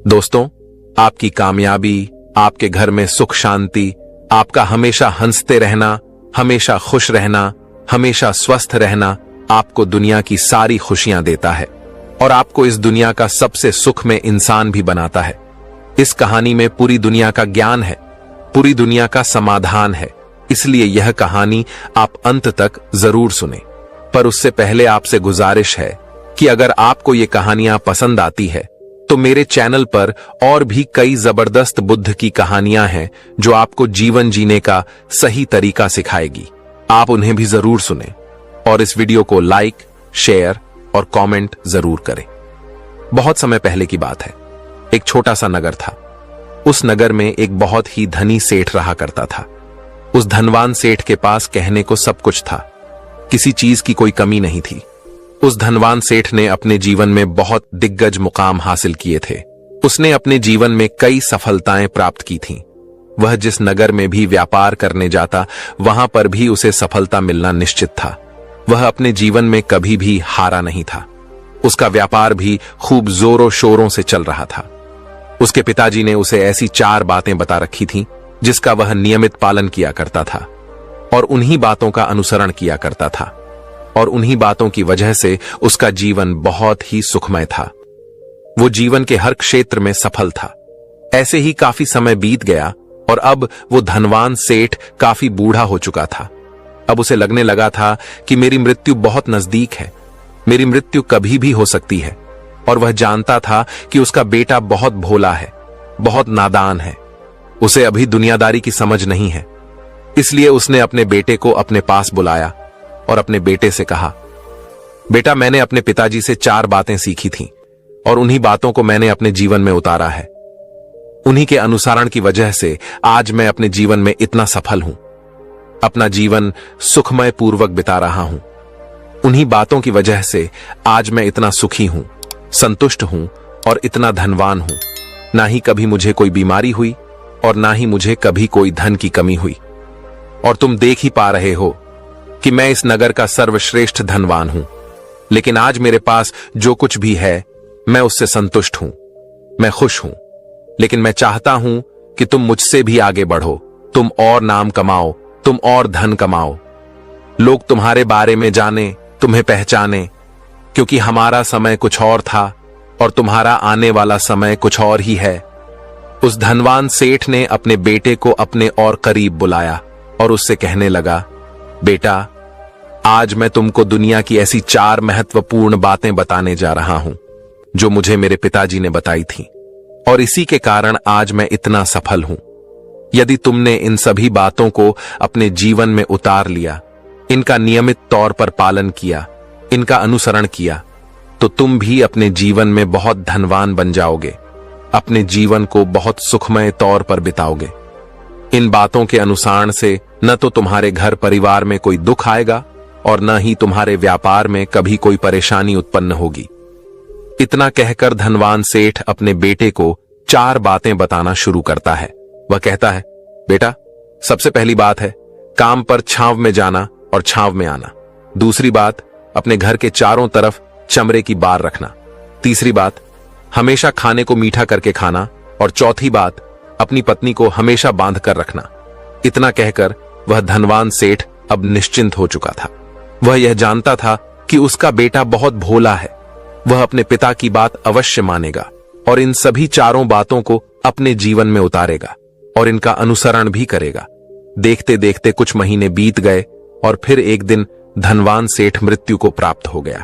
दोस्तों, आपकी कामयाबी, आपके घर में सुख शांति, आपका हमेशा हंसते रहना, हमेशा खुश रहना, हमेशा स्वस्थ रहना आपको दुनिया की सारी खुशियां देता है और आपको इस दुनिया का सबसे सुख में इंसान भी बनाता है। इस कहानी में पूरी दुनिया का ज्ञान है, पूरी दुनिया का समाधान है, इसलिए यह कहानी आप अंत तक जरूर सुने। पर उससे पहले आपसे गुजारिश है कि अगर आपको ये कहानियां पसंद आती है तो मेरे चैनल पर और भी कई जबरदस्त बुद्ध की कहानियां हैं जो आपको जीवन जीने का सही तरीका सिखाएगी। आप उन्हें भी जरूर सुनें और इस वीडियो को लाइक, शेयर और कमेंट जरूर करें। बहुत समय पहले की बात है, एक छोटा सा नगर था। उस नगर में एक बहुत ही धनी सेठ रहा करता था। उस धनवान सेठ के पास कहने को सब कुछ था, किसी चीज की कोई कमी नहीं थी। उस धनवान सेठ ने अपने जीवन में बहुत दिग्गज मुकाम हासिल किए थे। उसने अपने जीवन में कई सफलताएं प्राप्त की थीं। वह जिस नगर में भी व्यापार करने जाता, वहां पर भी उसे सफलता मिलना निश्चित था। वह अपने जीवन में कभी भी हारा नहीं था। उसका व्यापार भी खूब जोरों शोरों से चल रहा था। उसके पिताजी ने उसे ऐसी 4 बातें बता रखी थीं जिसका वह नियमित पालन किया करता था और उन्हीं बातों का अनुसरण किया करता था और उन्हीं बातों की वजह से उसका जीवन बहुत ही सुखमय था। वो जीवन के हर क्षेत्र में सफल था। ऐसे ही काफी समय बीत गया और अब वो धनवान सेठ काफी बूढ़ा हो चुका था। अब उसे लगने लगा था कि मेरी मृत्यु बहुत नजदीक है, मेरी मृत्यु कभी भी हो सकती है। और वह जानता था कि उसका बेटा बहुत भोला है, बहुत नादान है, उसे अभी दुनियादारी की समझ नहीं है। इसलिए उसने अपने बेटे को अपने पास बुलाया और अपने बेटे से कहा, बेटा, मैंने अपने पिताजी से 4 बातें सीखी थीं और उन्हीं बातों को मैंने अपने जीवन में उतारा है। उन्हीं के अनुसरण की वजह से आज मैं अपने जीवन में इतना सफल हूं, अपना जीवन सुखमय पूर्वक बिता रहा हूं। उन्हीं बातों की वजह से आज मैं इतना सुखी हूं, संतुष्ट हूं और इतना धनवान हूं। ना ही कभी मुझे कोई बीमारी हुई और ना ही मुझे कभी कोई धन की कमी हुई। और तुम देख ही पा रहे हो कि मैं इस नगर का सर्वश्रेष्ठ धनवान हूं। लेकिन आज मेरे पास जो कुछ भी है, मैं उससे संतुष्ट हूं, मैं खुश हूं। लेकिन मैं चाहता हूं कि तुम मुझसे भी आगे बढ़ो, तुम और नाम कमाओ, तुम और धन कमाओ, लोग तुम्हारे बारे में जाने, तुम्हें पहचाने, क्योंकि हमारा समय कुछ और था और तुम्हारा आने वाला समय कुछ और ही है। उस धनवान सेठ ने अपने बेटे को अपने और करीब बुलाया और उससे कहने लगा, बेटा, आज मैं तुमको दुनिया की ऐसी 4 महत्वपूर्ण बातें बताने जा रहा हूं जो मुझे मेरे पिताजी ने बताई थी और इसी के कारण आज मैं इतना सफल हूं। यदि तुमने इन सभी बातों को अपने जीवन में उतार लिया, इनका नियमित तौर पर पालन किया, इनका अनुसरण किया, तो तुम भी अपने जीवन में बहुत धनवान बन जाओगे, अपने जीवन को बहुत सुखमय तौर पर बिताओगे। इन बातों के अनुसार से न तो तुम्हारे घर परिवार में कोई दुख आएगा और न ही तुम्हारे व्यापार में कभी कोई परेशानी उत्पन्न होगी। इतना कहकर धनवान सेठ अपने बेटे को 4 बातें बताना शुरू करता है। वह कहता है, बेटा, सबसे पहली बात है काम पर छांव में जाना और छांव में आना। दूसरी बात, अपने घर के चारों तरफ चमड़े की बार रखना। तीसरी बात, हमेशा खाने को मीठा करके खाना। और चौथी बात, अपनी पत्नी को हमेशा बांध कर रखना। इतना कहकर वह धनवान सेठ अब निश्चिंत हो चुका था। वह यह जानता था कि उसका बेटा बहुत भोला है, वह अपने पिता की बात अवश्य मानेगा और इन सभी 4 बातों को अपने जीवन में उतारेगा और इनका अनुसरण भी करेगा। देखते देखते कुछ महीने बीत गए और फिर एक दिन धनवान सेठ मृत्यु को प्राप्त हो गया।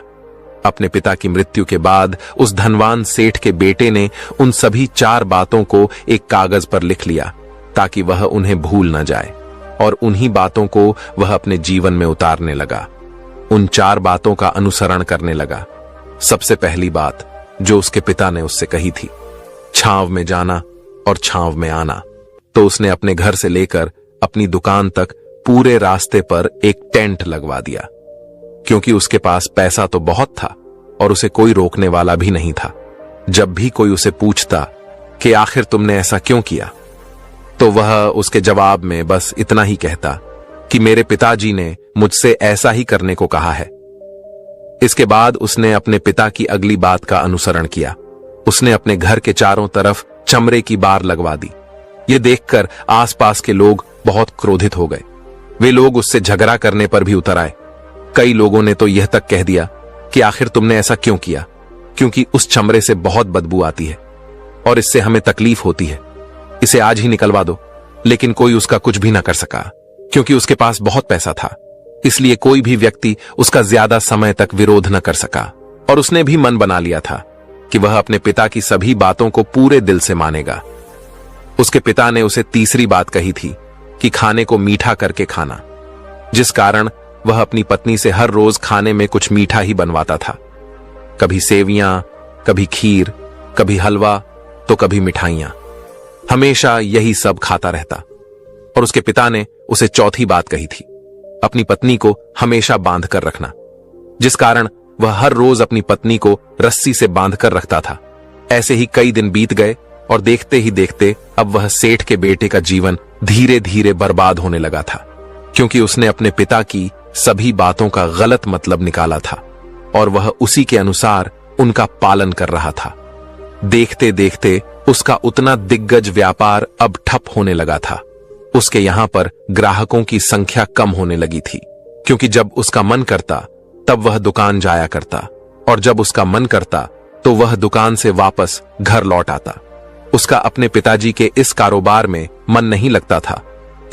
अपने पिता की मृत्यु के बाद उस धनवान सेठ के बेटे ने उन सभी 4 बातों को एक कागज पर लिख लिया ताकि वह उन्हें भूल न जाए और उन्हीं बातों को वह अपने जीवन में उतारने लगा। उन 4 बातों का अनुसरण करने लगा। सबसे पहली बात जो उसके पिता ने उससे कही थी, छांव में जाना और छांव में आना, तो उसने अपने घर से लेकर अपनी दुकान तक पूरे रास्ते पर एक टेंट लगवा दिया, क्योंकि उसके पास पैसा तो बहुत था और उसे कोई रोकने वाला भी नहीं था। जब भी कोई उसे पूछता कि आखिर तुमने ऐसा क्यों किया, तो वह उसके जवाब में बस इतना ही कहता कि मेरे पिताजी ने मुझसे ऐसा ही करने को कहा है। इसके बाद उसने अपने पिता की अगली बात का अनुसरण किया उसने अपने घर के चारों तरफ चमड़े की बार लगवा दी। ये देखकर आसपास के लोग बहुत क्रोधित हो गए। वे लोग उससे झगड़ा करने पर भी उतर आए। कई लोगों ने तो यह तक कह दिया कि आखिर तुमने ऐसा क्यों किया, क्योंकि उस चमड़े से बहुत बदबू आती है और इससे हमें तकलीफ होती है, इसे आज ही निकलवा दो। लेकिन कोई उसका कुछ भी ना कर सका, क्योंकि उसके पास बहुत पैसा था। इसलिए कोई भी व्यक्ति उसका ज्यादा समय तक विरोध न कर सका और उसने भी मन बना लिया था कि वह अपने पिता की सभी बातों को पूरे दिल से मानेगा। उसके पिता ने उसे तीसरी बात कही थी कि खाने को मीठा करके खाना, जिस कारण वह अपनी पत्नी से हर रोज खाने में कुछ मीठा ही बनवाता था। कभी सेवियां, कभी खीर, कभी हलवा, तो कभी मिठाइयां। हमेशा यही सब खाता रहता। और उसके पिता ने उसे चौथी बात कही थी, अपनी पत्नी को हमेशा बांध कर रखना, जिस कारण वह हर रोज अपनी पत्नी को रस्सी से बांध कर रखता था। ऐसे ही कई दिन बीत गए और देखते ही देखते अब वह सेठ के बेटे का जीवन धीरे धीरे बर्बाद होने लगा था, क्योंकि उसने अपने पिता की सभी बातों का गलत मतलब निकाला था और वह उसी के अनुसार उनका पालन कर रहा था। देखते देखते उसका उतना दिग्गज व्यापार अब ठप होने लगा था। उसके यहां पर ग्राहकों की संख्या कम होने लगी थी, क्योंकि जब उसका मन करता तब वह दुकान जाया करता और जब उसका मन करता तो वह दुकान से वापस घर लौट आता। उसका अपने पिताजी के इस कारोबार में मन नहीं लगता था।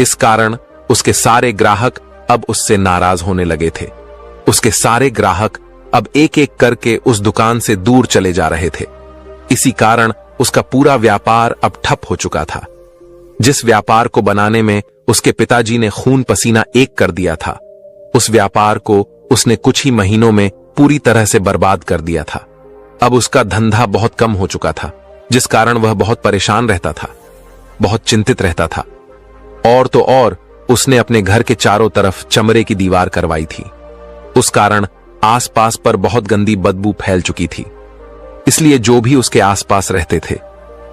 इस कारण उसके सारे ग्राहक अब उससे नाराज होने लगे थे। उसके सारे ग्राहक अब एक एक करके उस दुकान से दूर चले जा रहे थे। इसी कारण उसका पूरा व्यापार अब ठप हो चुका था। जिस व्यापार को बनाने में उसके पिताजी ने खून पसीना एक कर दिया था, उस व्यापार को उसने कुछ ही महीनों में पूरी तरह से बर्बाद कर दिया था। अब उसका धंधा बहुत कम हो चुका था, जिस कारण वह बहुत परेशान रहता था, बहुत चिंतित रहता था। और तो और उसने अपने घर के चारों तरफ चमड़े की दीवार करवाई थी। उस कारण आसपास पर बहुत गंदी बदबू फैल चुकी थी। इसलिए जो भी उसके आसपास रहते थे,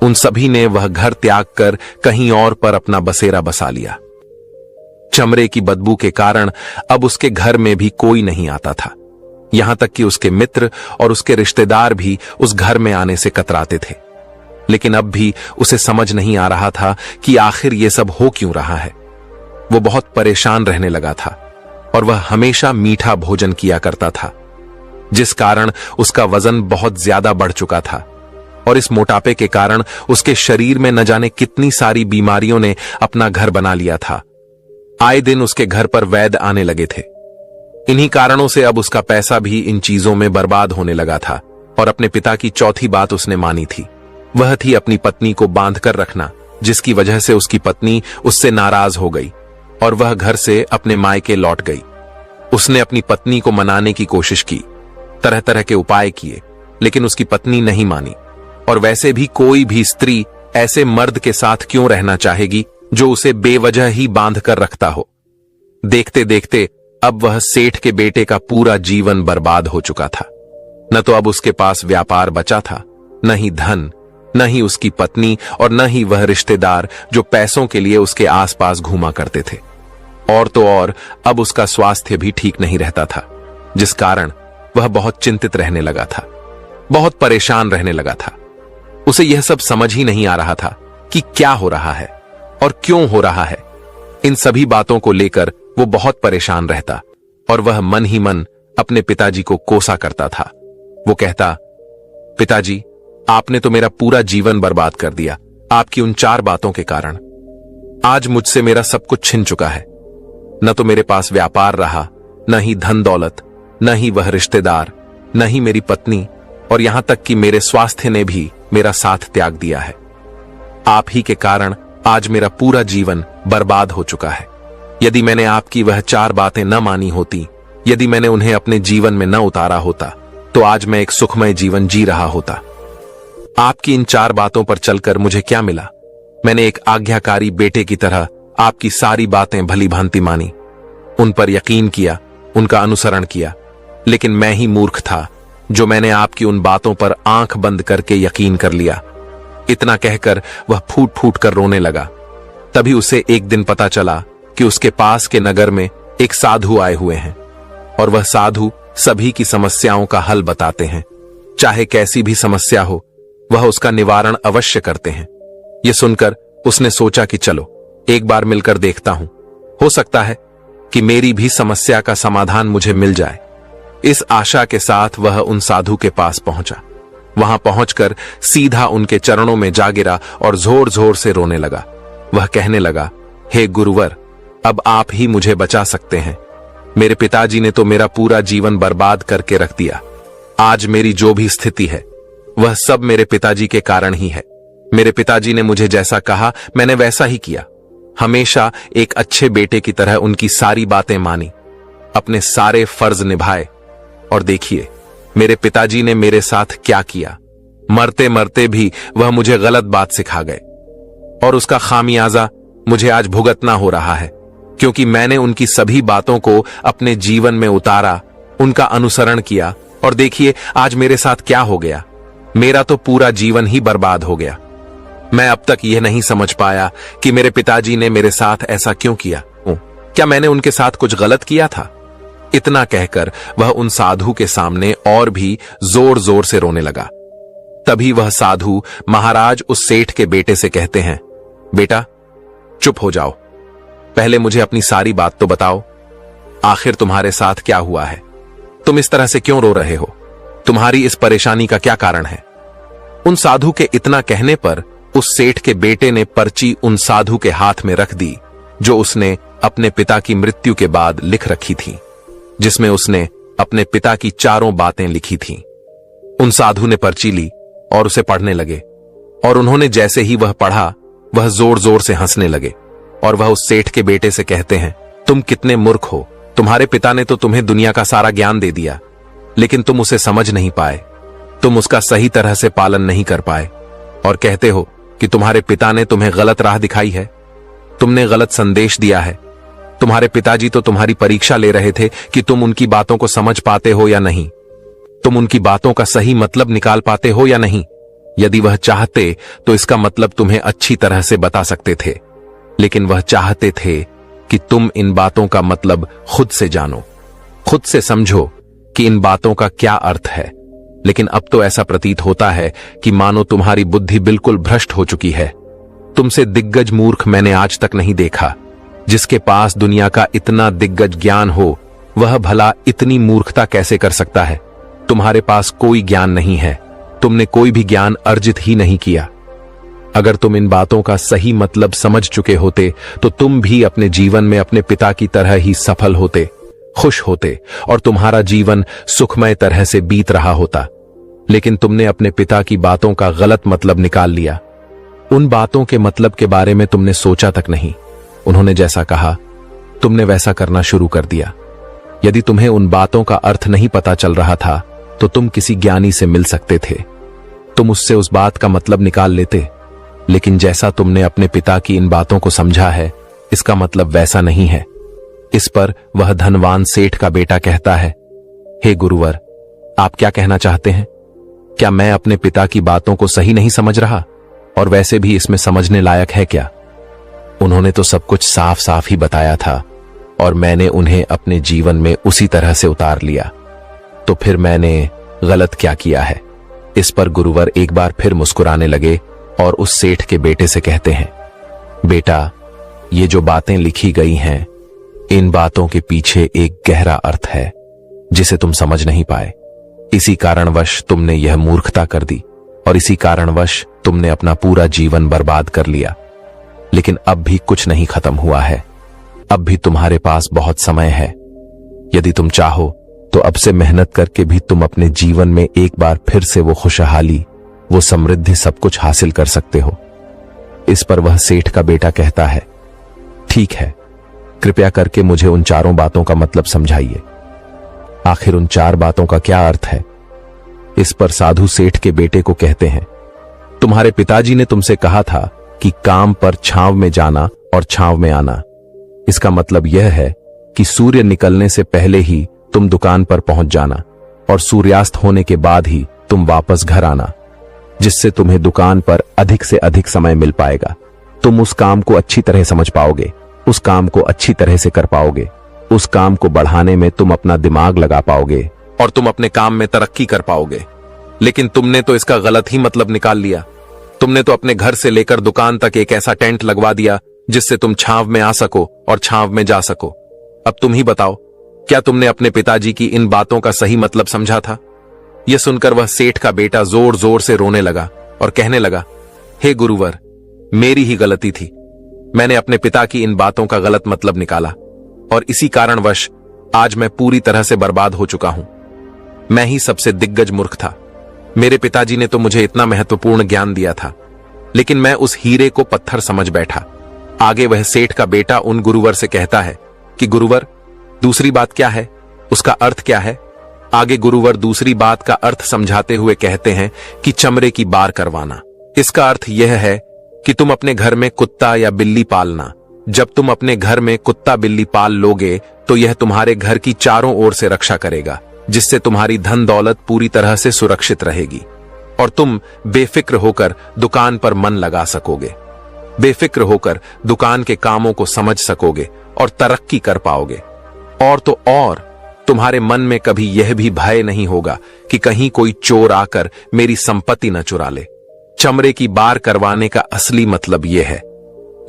उन सभी ने वह घर त्याग कर कहीं और पर अपना बसेरा बसा लिया। चमड़े की बदबू के कारण अब उसके घर में भी कोई नहीं आता था। यहां तक कि उसके मित्र और उसके रिश्तेदार भी उस घर में आने से कतराते थे। लेकिन अब भी उसे समझ नहीं आ रहा था कि आखिर ये सब हो क्यों रहा है। वो बहुत परेशान रहने लगा था और वह हमेशा मीठा भोजन किया करता था, जिस कारण उसका वजन बहुत ज्यादा बढ़ चुका था। और इस मोटापे के कारण उसके शरीर में न जाने कितनी सारी बीमारियों ने अपना घर बना लिया था। आए दिन उसके घर पर वैद्य आने लगे थे। इन्हीं कारणों से अब उसका पैसा भी इन चीजों में बर्बाद होने लगा था। और अपने पिता की चौथी बात उसने मानी थी, वह थी अपनी पत्नी को बांध कर रखना, जिसकी वजह से उसकी पत्नी उससे नाराज हो गई और वह घर से अपने मायके लौट गई। उसने अपनी पत्नी को मनाने की कोशिश की, तरह तरह के उपाय किए, लेकिन उसकी पत्नी नहीं मानी। और वैसे भी कोई भी स्त्री ऐसे मर्द के साथ क्यों रहना चाहेगी जो उसे बेवजह ही बांध कर रखता हो। देखते देखते अब वह सेठ के बेटे का पूरा जीवन बर्बाद हो चुका था। न तो अब उसके पास व्यापार बचा था, न ही धन, न ही उसकी पत्नी और न ही वह रिश्तेदार जो पैसों के लिए उसके आसपास घूमा करते थे। और तो और अब उसका स्वास्थ्य भी ठीक नहीं रहता था, जिस कारण वह बहुत चिंतित रहने लगा था, बहुत परेशान रहने लगा था। उसे यह सब समझ ही नहीं आ रहा था कि क्या हो रहा है और क्यों हो रहा है। इन सभी बातों को लेकर वो बहुत परेशान रहता और वह मन ही मन अपने पिताजी को कोसा करता था। वो कहता, पिताजी, आपने तो मेरा पूरा जीवन बर्बाद कर दिया आपकी उन 4 बातों के कारण। आज मुझसे मेरा सब कुछ छिन चुका है। न तो मेरे पास व्यापार रहा, न ही धन दौलत, न ही वह रिश्तेदार, न ही मेरी पत्नी, और यहां तक कि मेरे स्वास्थ्य ने भी मेरा साथ त्याग दिया है। आप ही के कारण आज मेरा पूरा जीवन बर्बाद हो चुका है। यदि मैंने आपकी वह 4 बातें न मानी होती, यदि मैंने उन्हें अपने जीवन में न उतारा होता, तो आज मैं एक सुखमय जीवन जी रहा होता। आपकी इन 4 बातों पर चलकर मुझे क्या मिला? मैंने एक आज्ञाकारी बेटे की तरह आपकी सारी बातें भली भांति मानी, उन पर यकीन किया, उनका अनुसरण किया। लेकिन मैं ही मूर्ख था जो मैंने आपकी उन बातों पर आंख बंद करके यकीन कर लिया। इतना कहकर वह फूट फूट कर रोने लगा। तभी उसे एक दिन पता चला कि उसके पास के नगर में एक साधु आए हुए हैं और वह साधु सभी की समस्याओं का हल बताते हैं। चाहे कैसी भी समस्या हो, वह उसका निवारण अवश्य करते हैं। यह सुनकर उसने सोचा कि चलो एक बार मिलकर देखता हूं, हो सकता है कि मेरी भी समस्या का समाधान मुझे मिल जाए। इस आशा के साथ वह उन साधु के पास पहुंचा। वहां पहुंचकर सीधा उनके चरणों में जा गिरा और जोर जोर से रोने लगा। वह कहने लगा, हे गुरुवर, अब आप ही मुझे बचा सकते हैं। मेरे पिताजी ने तो मेरा पूरा जीवन बर्बाद करके रख दिया। आज मेरी जो भी स्थिति है वह सब मेरे पिताजी के कारण ही है। मेरे पिताजी ने मुझे जैसा कहा मैंने वैसा ही किया। हमेशा एक अच्छे बेटे की तरह उनकी सारी बातें मानी, अपने सारे फर्ज निभाए। और देखिए मेरे पिताजी ने मेरे साथ क्या किया। मरते मरते भी वह मुझे गलत बात सिखा गए और उसका खामियाजा मुझे आज भुगतना हो रहा है, क्योंकि मैंने उनकी सभी बातों को अपने जीवन में उतारा, उनका अनुसरण किया। और देखिए आज मेरे साथ क्या हो गया। मेरा तो पूरा जीवन ही बर्बाद हो गया। मैं अब तक यह नहीं समझ पाया कि मेरे पिताजी ने मेरे साथ ऐसा क्यों किया। क्या मैंने उनके साथ कुछ गलत किया था? इतना कहकर वह उन साधु के सामने और भी जोर जोर से रोने लगा। तभी वह साधु महाराज उस सेठ के बेटे से कहते हैं, बेटा चुप हो जाओ, पहले मुझे अपनी सारी बात तो बताओ। आखिर तुम्हारे साथ क्या हुआ है? तुम इस तरह से क्यों रो रहे हो? तुम्हारी इस परेशानी का क्या कारण है? उन साधु के इतना कहने पर उस सेठ के बेटे ने पर्ची उन साधु के हाथ में रख दी, जो उसने अपने पिता की मृत्यु के बाद लिख रखी थी, जिसमें उसने अपने पिता की चारों बातें लिखी थीं। उन साधु ने पर्ची ली और उसे पढ़ने लगे, और उन्होंने जैसे ही वह पढ़ा वह जोर जोर से हंसने लगे। और वह उस सेठ के बेटे से कहते हैं, तुम कितने मूर्ख हो। तुम्हारे पिता ने तो तुम्हें दुनिया का सारा ज्ञान दे दिया, लेकिन तुम उसे समझ नहीं पाए, तुम उसका सही तरह से पालन नहीं कर पाए, और कहते हो कि तुम्हारे पिता ने तुम्हें गलत राह दिखाई है, तुमने गलत संदेश दिया है। तुम्हारे पिताजी तो तुम्हारी परीक्षा ले रहे थे कि तुम उनकी बातों को समझ पाते हो या नहीं, तुम उनकी बातों का सही मतलब निकाल पाते हो या नहीं। यदि वह चाहते तो इसका मतलब तुम्हें अच्छी तरह से बता सकते थे, लेकिन वह चाहते थे कि तुम इन बातों का मतलब खुद से जानो, खुद से समझो कि इन बातों का क्या अर्थ है। लेकिन अब तो ऐसा प्रतीत होता है कि मानो तुम्हारी बुद्धि बिल्कुल भ्रष्ट हो चुकी है। तुमसे दिग्गज मूर्ख मैंने आज तक नहीं देखा। जिसके पास दुनिया का इतना दिग्गज ज्ञान हो, वह भला इतनी मूर्खता कैसे कर सकता है? तुम्हारे पास कोई ज्ञान नहीं है, तुमने कोई भी ज्ञान अर्जित ही नहीं किया। अगर तुम इन बातों का सही मतलब समझ चुके होते तो तुम भी अपने जीवन में अपने पिता की तरह ही सफल होते, खुश होते, और तुम्हारा जीवन सुखमय तरह से बीत रहा होता। लेकिन तुमने अपने पिता की बातों का गलत मतलब निकाल लिया। उन बातों के मतलब के बारे में तुमने सोचा तक नहीं। उन्होंने जैसा कहा तुमने वैसा करना शुरू कर दिया। यदि तुम्हें उन बातों का अर्थ नहीं पता चल रहा था तो तुम किसी ज्ञानी से मिल सकते थे, तुम उससे उस बात का मतलब निकाल लेते। लेकिन जैसा तुमने अपने पिता की इन बातों को समझा है, इसका मतलब वैसा नहीं है। इस पर वह धनवान सेठ का बेटा कहता है, हे गुरुवर, आप क्या कहना चाहते हैं? क्या मैं अपने पिता की बातों को सही नहीं समझ रहा? और वैसे भी इसमें समझने लायक है क्या? उन्होंने तो सब कुछ साफ साफ ही बताया था और मैंने उन्हें अपने जीवन में उसी तरह से उतार लिया, तो फिर मैंने गलत क्या किया है? इस पर गुरुवर एक बार फिर मुस्कुराने लगे और उस सेठ के बेटे से कहते हैं, बेटा, ये जो बातें लिखी गई हैं, इन बातों के पीछे एक गहरा अर्थ है जिसे तुम समझ नहीं पाए। इसी कारणवश तुमने यह मूर्खता कर दी और इसी कारणवश तुमने अपना पूरा जीवन बर्बाद कर लिया। लेकिन अब भी कुछ नहीं खत्म हुआ है, अब भी तुम्हारे पास बहुत समय है। यदि तुम चाहो तो अब से मेहनत करके भी तुम अपने जीवन में एक बार फिर से वो खुशहाली, वो समृद्धि, सब कुछ हासिल कर सकते हो। इस पर वह सेठ का बेटा कहता है, ठीक है, कृपया करके मुझे उन चारों बातों का मतलब समझाइए। आखिर उन चार बातों का क्या अर्थ है? इस पर साधु सेठ के बेटे को कहते हैं, तुम्हारे पिताजी ने तुमसे कहा था कि काम पर छांव में जाना और छांव में आना। इसका मतलब यह है कि सूर्य निकलने से पहले ही तुम दुकान पर पहुंच जाना और सूर्यास्त होने के बाद ही तुम वापस घर आना, जिससे तुम्हें दुकान पर अधिक से अधिक समय मिल पाएगा। तुम उस काम को अच्छी तरह समझ पाओगे, उस काम को अच्छी तरह से कर पाओगे, उस काम को बढ़ाने में तुम अपना दिमाग लगा पाओगे और तुम अपने काम में तरक्की कर पाओगे। लेकिन तुमने तो इसका गलत ही मतलब निकाल लिया। तुमने तो अपने घर से लेकर दुकान तक एक ऐसा टेंट लगवा दिया जिससे तुम छांव में आ सको और छांव में जा सको। अब तुम ही बताओ, क्या तुमने अपने पिताजी की इन बातों का सही मतलब समझा था? यह सुनकर वह सेठ का बेटा जोर जोर से रोने लगा और कहने लगा, हे गुरुवर, मेरी ही गलती थी। मैंने अपने पिता की इन बातों का गलत मतलब निकाला और इसी कारणवश आज मैं पूरी तरह से बर्बाद हो चुका हूं। मैं ही सबसे दिग्गज मूर्ख था। मेरे पिताजी ने तो मुझे इतना महत्वपूर्ण ज्ञान दिया था, लेकिन मैं उस हीरे को पत्थर समझ बैठा। आगे वह सेठ का बेटा उन गुरुवर से कहता है कि गुरुवर, दूसरी बात क्या है, उसका अर्थ क्या है? आगे गुरुवर दूसरी बात का अर्थ समझाते हुए कहते हैं कि चमड़े की बार करवाना। इसका अर्थ यह है कि तुम अपने घर में कुत्ता या बिल्ली पालना। जब तुम अपने घर में कुत्ता बिल्ली पाल लोगे तो यह तुम्हारे घर की चारों ओर से रक्षा करेगा, जिससे तुम्हारी धन दौलत पूरी तरह से सुरक्षित रहेगी और तुम बेफिक्र होकर दुकान पर मन लगा सकोगे, बेफिक्र होकर दुकान के कामों को समझ सकोगे और तरक्की कर पाओगे। और तो और तुम्हारे मन में कभी यह भी भय नहीं होगा कि कहीं कोई चोर आकर मेरी संपत्ति न चुरा ले। चमड़े की बार करवाने का असली मतलब यह है,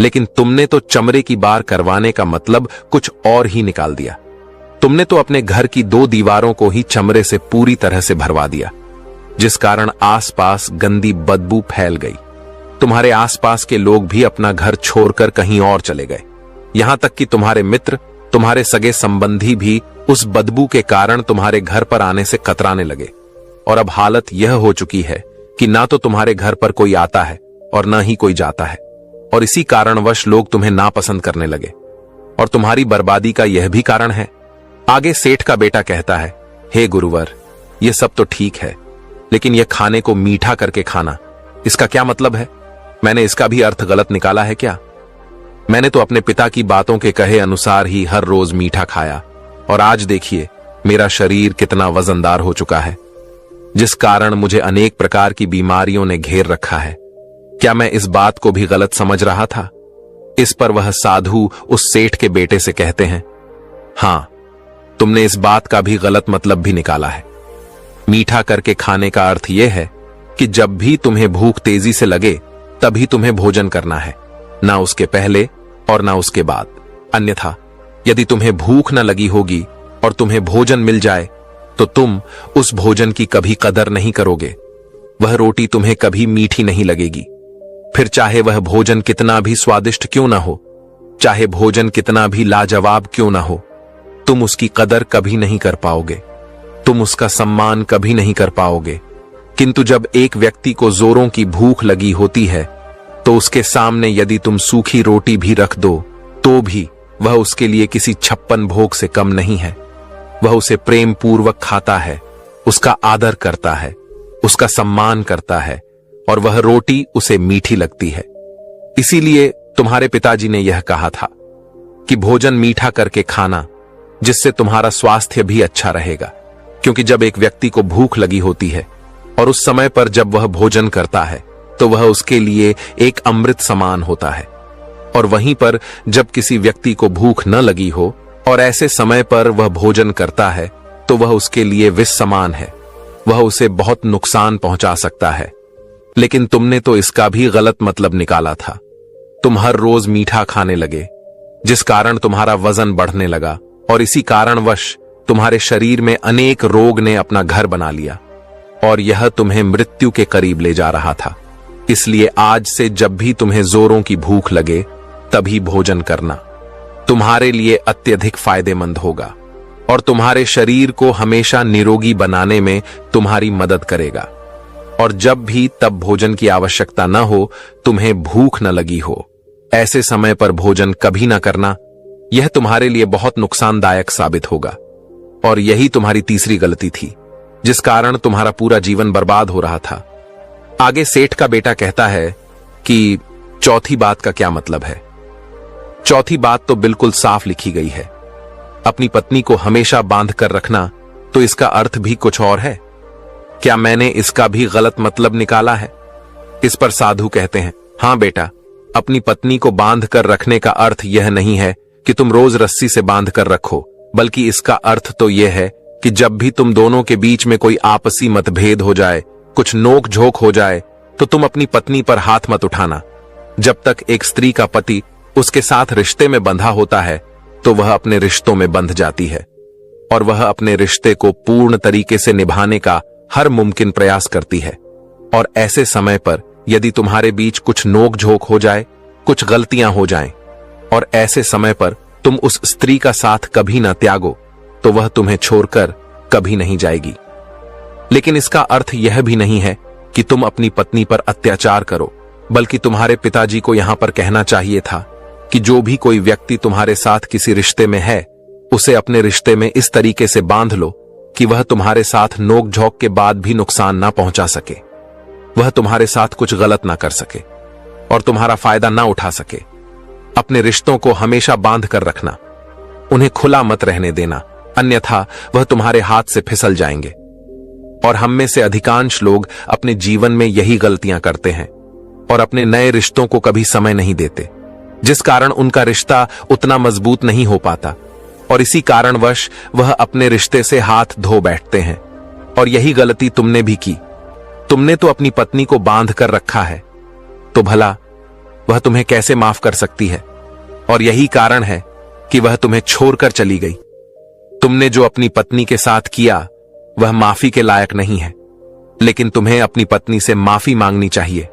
लेकिन तुमने तो चमड़े की बार करवाने का मतलब कुछ और ही निकाल दिया। तुमने तो अपने घर की 2 दीवारों को ही चमड़े से पूरी तरह से भरवा दिया, जिस कारण आसपास गंदी बदबू फैल गई। तुम्हारे आसपास के लोग भी अपना घर छोड़कर कहीं और चले गए। यहां तक कि तुम्हारे मित्र, तुम्हारे सगे संबंधी भी उस बदबू के कारण तुम्हारे घर पर आने से कतराने लगे। और अब हालत यह हो चुकी है कि ना तो तुम्हारे घर पर कोई आता है और ना ही कोई जाता है, और इसी कारणवश लोग तुम्हें नापसंद करने लगे। और तुम्हारी बर्बादी का यह भी कारण है। आगे सेठ का बेटा कहता है, हे गुरुवर, यह सब तो ठीक है, लेकिन यह खाने को मीठा करके खाना, इसका क्या मतलब है? मैंने इसका भी अर्थ गलत निकाला है क्या? मैंने तो अपने पिता की बातों के कहे अनुसार ही हर रोज मीठा खाया, और आज देखिए मेरा शरीर कितना वजनदार हो चुका है, जिस कारण मुझे अनेक प्रकार की बीमारियों ने घेर रखा है। क्या मैं इस बात को भी गलत समझ रहा था? इस पर वह साधु उस सेठ के बेटे से कहते हैं, हां, तुमने इस बात का भी गलत मतलब भी निकाला है। मीठा करके खाने का अर्थ यह है कि जब भी तुम्हें भूख तेजी से लगे तभी तुम्हें भोजन करना है, ना उसके पहले और ना उसके बाद। अन्यथा यदि तुम्हें भूख न लगी होगी और तुम्हें भोजन मिल जाए तो तुम उस भोजन की कभी कदर नहीं करोगे। वह रोटी तुम्हें कभी मीठी नहीं लगेगी, फिर चाहे वह भोजन कितना भी स्वादिष्ट क्यों ना हो, चाहे भोजन कितना भी लाजवाब क्यों ना हो, तुम उसकी कदर कभी नहीं कर पाओगे, तुम उसका सम्मान कभी नहीं कर पाओगे। किंतु जब एक व्यक्ति को जोरों की भूख लगी होती है तो उसके सामने यदि तुम सूखी रोटी भी रख दो तो भी वह उसके लिए किसी 56 भोग से कम नहीं है। वह उसे प्रेम पूर्वक खाता है, उसका आदर करता है, उसका सम्मान करता है, और वह रोटी उसे मीठी लगती है। इसीलिए तुम्हारे पिताजी ने यह कहा था कि भोजन मीठा करके खाना, जिससे तुम्हारा स्वास्थ्य भी अच्छा रहेगा। क्योंकि जब एक व्यक्ति को भूख लगी होती है और उस समय पर जब वह भोजन करता है तो वह उसके लिए एक अमृत समान होता है, और वहीं पर जब किसी व्यक्ति को भूख न लगी हो और ऐसे समय पर वह भोजन करता है तो वह उसके लिए विष समान है, वह उसे बहुत नुकसान पहुंचा सकता है। लेकिन तुमने तो इसका भी गलत मतलब निकाला था। तुम हर रोज मीठा खाने लगे, जिस कारण तुम्हारा वजन बढ़ने लगा, और इसी कारणवश तुम्हारे शरीर में अनेक रोग ने अपना घर बना लिया और यह तुम्हें मृत्यु के करीब ले जा रहा था। इसलिए आज से जब भी तुम्हें जोरों की भूख लगे तभी भोजन करना, तुम्हारे लिए अत्यधिक फायदेमंद होगा और तुम्हारे शरीर को हमेशा निरोगी बनाने में तुम्हारी मदद करेगा। और जब भी तब भोजन की आवश्यकता न हो, तुम्हें भूख न लगी हो, ऐसे समय पर भोजन कभी न करना। यह तुम्हारे लिए बहुत नुकसानदायक साबित होगा। और यही तुम्हारी तीसरी गलती थी, जिस कारण तुम्हारा पूरा जीवन बर्बाद हो रहा था। आगे सेठ का बेटा कहता है कि चौथी बात का क्या मतलब है? चौथी बात तो बिल्कुल साफ लिखी गई है, अपनी पत्नी को हमेशा बांध कर रखना। तो इसका अर्थ भी कुछ और है। क्या मैंने इसका भी गलत मतलब निकाला है? इस पर साधु कहते हैं, हां बेटा, अपनी पत्नी को बांध कर रखने का अर्थ यह नहीं है कि तुम रोज रस्सी से बांध कर रखो, बल्कि इसका अर्थ तो यह है कि जब भी तुम दोनों के बीच में कोई आपसी मतभेद हो जाए कुछ नोक झोंक हो जाए तो तुम अपनी पत्नी पर हाथ मत उठाना। जब तक एक स्त्री का पति उसके साथ रिश्ते में बंधा होता है तो वह अपने रिश्तों में बंध जाती है और वह अपने रिश्ते को पूर्ण तरीके से निभाने का हर मुमकिन प्रयास करती है। और ऐसे समय पर यदि तुम्हारे बीच कुछ नोक झोंक हो जाए, कुछ गलतियां हो जाएं, और ऐसे समय पर तुम उस स्त्री का साथ कभी ना त्यागो, तो वह तुम्हें छोड़कर कभी नहीं जाएगी। लेकिन इसका अर्थ यह भी नहीं है कि तुम अपनी पत्नी पर अत्याचार करो, बल्कि तुम्हारे पिताजी को यहां पर कहना चाहिए था कि जो भी कोई व्यक्ति तुम्हारे साथ किसी रिश्ते में है, उसे अपने रिश्ते में इस तरीके से बांध लो कि वह तुम्हारे साथ नोक झोंक के बाद भी नुकसान ना पहुंचा सके, वह तुम्हारे साथ कुछ गलत ना कर सके और तुम्हारा फायदा ना उठा सके। अपने रिश्तों को हमेशा बांध कर रखना, उन्हें खुला मत रहने देना, अन्यथा वह तुम्हारे हाथ से फिसल जाएंगे। और हम में से अधिकांश लोग अपने जीवन में यही गलतियां करते हैं और अपने नए रिश्तों को कभी समय नहीं देते, जिस कारण उनका रिश्ता उतना मजबूत नहीं हो पाता और इसी कारणवश वह अपने रिश्ते से हाथ धो बैठते हैं। और यही गलती तुमने भी की। तुमने तो अपनी पत्नी को बांध कर रखा है, तो भला वह तुम्हें कैसे माफ कर सकती है? और यही कारण है कि वह तुम्हें छोड़कर चली गई। तुमने जो अपनी पत्नी के साथ किया वह माफी के लायक नहीं है, लेकिन तुम्हें अपनी पत्नी से माफी मांगनी चाहिए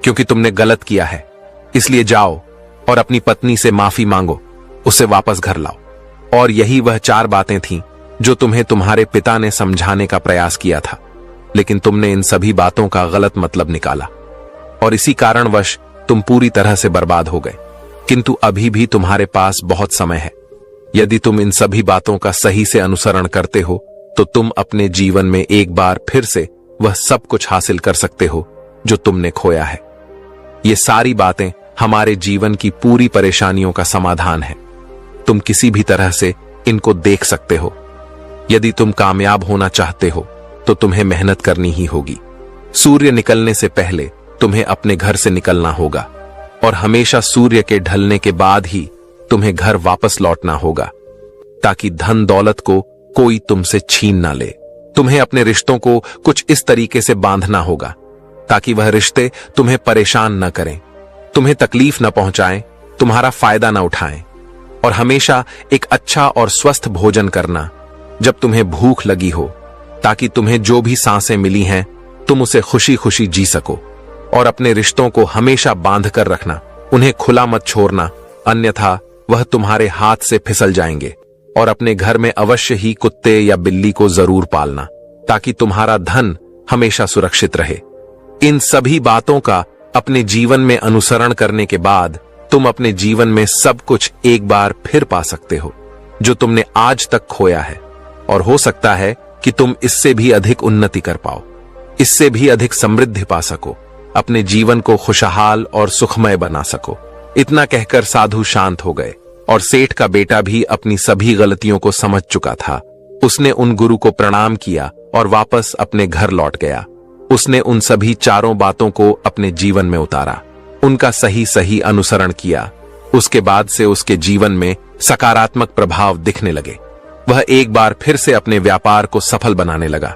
क्योंकि तुमने गलत किया है। इसलिए जाओ और अपनी पत्नी से माफी मांगो, उसे वापस घर लाओ। और यही वह 4 बातें थीं जो तुम्हें तुम्हारे पिता ने समझाने का प्रयास किया था, लेकिन तुमने इन सभी बातों का गलत मतलब निकाला और इसी कारणवश तुम पूरी तरह से बर्बाद हो गए। किंतु अभी भी तुम्हारे पास बहुत समय है। यदि तुम इन सभी बातों का सही से अनुसरण करते हो तो तुम अपने जीवन में एक बार फिर से वह सब कुछ हासिल कर सकते हो जो तुमने खोया है। ये सारी बातें हमारे जीवन की पूरी परेशानियों का समाधान है। तुम किसी भी तरह से इनको देख सकते हो। यदि तुम कामयाब होना चाहते हो तो तुम्हें मेहनत करनी ही होगी। सूर्य निकलने से पहले तुम्हें अपने घर से निकलना होगा और हमेशा सूर्य के ढलने के बाद ही तुम्हें घर वापस लौटना होगा, ताकि धन दौलत को कोई तुमसे छीन ना ले। तुम्हें अपने रिश्तों को कुछ इस तरीके से बांधना होगा ताकि वह रिश्ते तुम्हें परेशान न करें, तुम्हें तकलीफ न पहुंचाएं, तुम्हारा फायदा न उठाएं। और हमेशा एक अच्छा और स्वस्थ भोजन करना जब तुम्हें भूख लगी हो, ताकि तुम्हें जो भी सांसें मिली हैं तुम उसे खुशी खुशी जी सको। और अपने रिश्तों को हमेशा बांध कर रखना, उन्हें खुला मत छोड़ना, अन्यथा वह तुम्हारे हाथ से फिसल जाएंगे। और अपने घर में अवश्य ही कुत्ते या बिल्ली को जरूर पालना ताकि तुम्हारा धन हमेशा सुरक्षित रहे। इन सभी बातों का अपने जीवन में अनुसरण करने के बाद तुम अपने जीवन में सब कुछ एक बार फिर पा सकते हो जो तुमने आज तक खोया है। और हो सकता है कि तुम इससे भी अधिक उन्नति कर पाओ, इससे भी अधिक समृद्धि पा सको, अपने जीवन को खुशहाल और सुखमय बना सको। इतना कहकर साधु शांत हो गए और सेठ का बेटा भी अपनी सभी गलतियों को समझ चुका था। उसने उन गुरु को प्रणाम किया और वापस अपने घर लौट गया। उसने उन सभी 4 बातों को अपने जीवन में उतारा, उनका सही सही अनुसरण किया। उसके बाद से उसके जीवन में सकारात्मक प्रभाव दिखने लगे। वह एक बार फिर से अपने व्यापार को सफल बनाने लगा।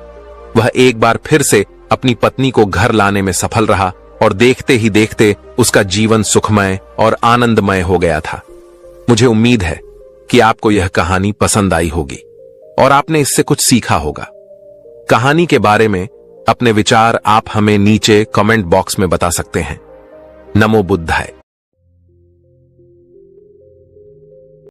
वह एक बार फिर से अपनी पत्नी को घर लाने में सफल रहा और देखते ही देखते उसका जीवन सुखमय और आनंदमय हो गया था। मुझे उम्मीद है कि आपको यह कहानी पसंद आई होगी और आपने इससे कुछ सीखा होगा। कहानी के बारे में अपने विचार आप हमें नीचे कमेंट बॉक्स में बता सकते हैं। नमो बुद्धाय।